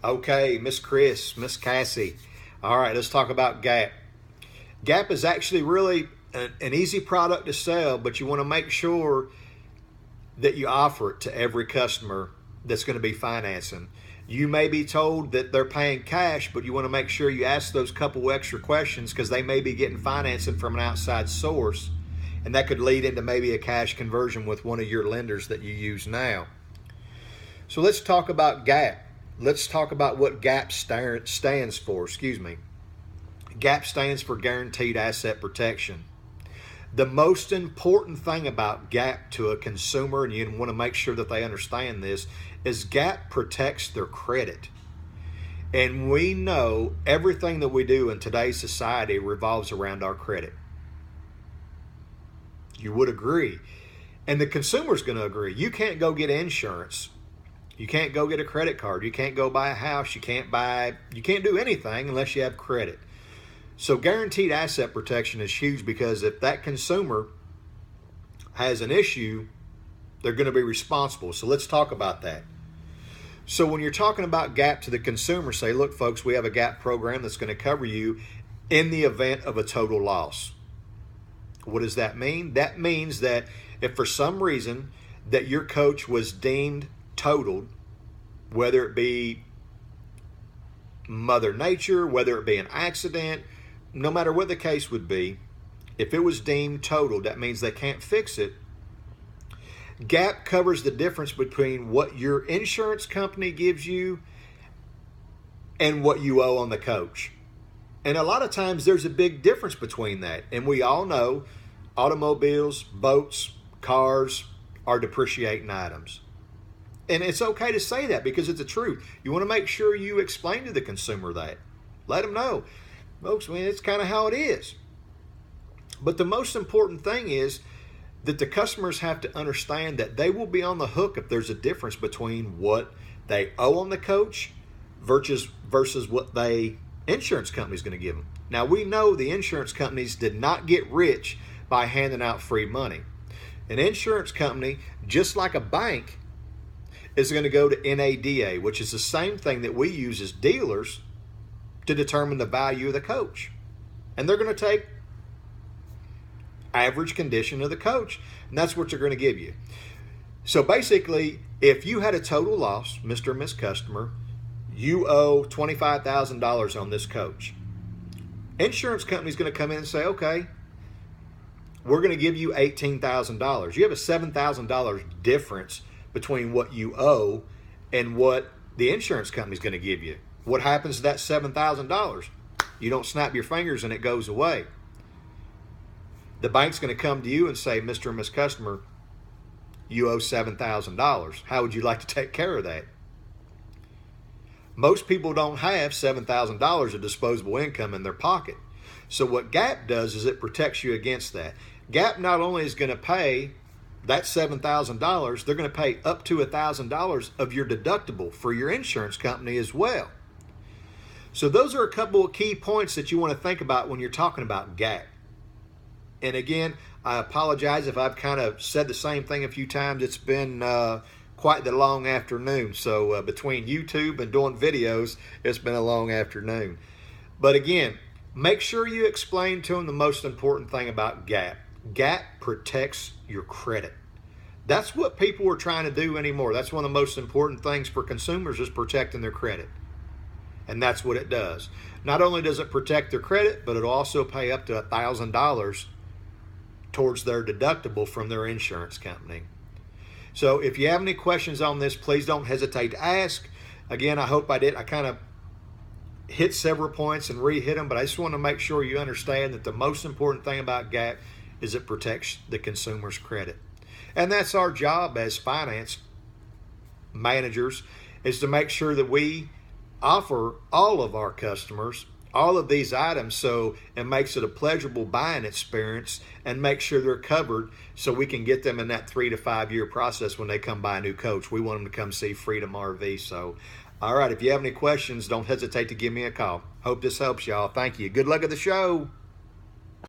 Okay, Miss Chris, Miss Cassie. All right, let's talk about Gap. Gap is actually really an easy product to sell, but you want to make sure that you offer it to every customer that's going to be financing. You may be told that they're paying cash, but you want to make sure you ask those couple extra questions because they may be getting financing from an outside source, and that could lead into maybe a cash conversion with one of your lenders that you use now. So let's talk about Gap. Let's talk about what Gap stands for. Gap stands for Guaranteed Asset Protection. The most important thing about Gap to a consumer, and you want to make sure that they understand this, is Gap protects their credit. And we know everything that we do in today's society revolves around our credit. You would agree. And the consumer's going to agree. You can't go get insurance. You can't go get a credit card. You can't go buy a house. You can't do anything unless you have credit. So guaranteed asset protection is huge because if that consumer has an issue, they're going to be responsible. So let's talk about that. So when you're talking about Gap to the consumer, say, look, folks, we have a Gap program that's going to cover you in the event of a total loss. What does that mean? That means that if for some reason that your coach was deemed totaled, whether it be Mother Nature, whether it be an accident, no matter what the case would be, if it was deemed totaled, that means they can't fix it. Gap covers the difference between what your insurance company gives you and what you owe on the coach. And a lot of times there's a big difference between that. And we all know automobiles, boats, cars are depreciating items. And it's okay to say that because it's the truth. You want to make sure you explain to the consumer that. Let them know. Folks, I mean, it's kind of how it is. But the most important thing is that the customers have to understand that they will be on the hook if there's a difference between what they owe on the coach versus what the insurance company is going to give them. Now, we know the insurance companies did not get rich by handing out free money. An insurance company, just like a bank, is going to go to NADA, which is the same thing that we use as dealers to determine the value of the coach. And they're going to take average condition of the coach, and that's what they're going to give you. So basically, if you had a total loss, Mr. and Miss Customer, you owe $25,000 on this coach. Insurance company's going to come in and say, okay, we're going to give you $18,000. You have a $7,000 difference between what you owe and what the insurance company's going to give you. What happens to that $7,000? You don't snap your fingers and it goes away. The bank's going to come to you and say, Mr. and Miss Customer, you owe $7,000. How would you like to take care of that? Most people don't have $7,000 of disposable income in their pocket. So what Gap does is it protects you against that. Gap not only is going to pay that $7,000, they're going to pay up to $1,000 of your deductible for your insurance company as well. So those are a couple of key points that you want to think about when you're talking about Gap. And again, I apologize if I've kind of said the same thing a few times. It's been quite the long afternoon. So between YouTube and doing videos, it's been a long afternoon. But again, make sure you explain to them the most important thing about Gap. Gap protects your credit. That's what people are trying to do anymore. That's one of the most important things for consumers is protecting their credit. And that's what it does. Not only does it protect their credit, but it'll also pay up to $1,000 towards their deductible from their insurance company. So if you have any questions on this, please don't hesitate to ask. Again, I hope I did. I kind of hit several points and re-hit them, but I just want to make sure you understand that the most important thing about Gap is it protects the consumer's credit. And that's our job as finance managers, is to make sure that we offer all of our customers all of these items so it makes it a pleasurable buying experience and make sure they're covered so we can get them in that 3 to 5 year process when they come buy a new coach. We want them to come see Freedom RV. So, all right, if you have any questions, don't hesitate to give me a call. Hope this helps y'all. Thank you. Good luck at the show.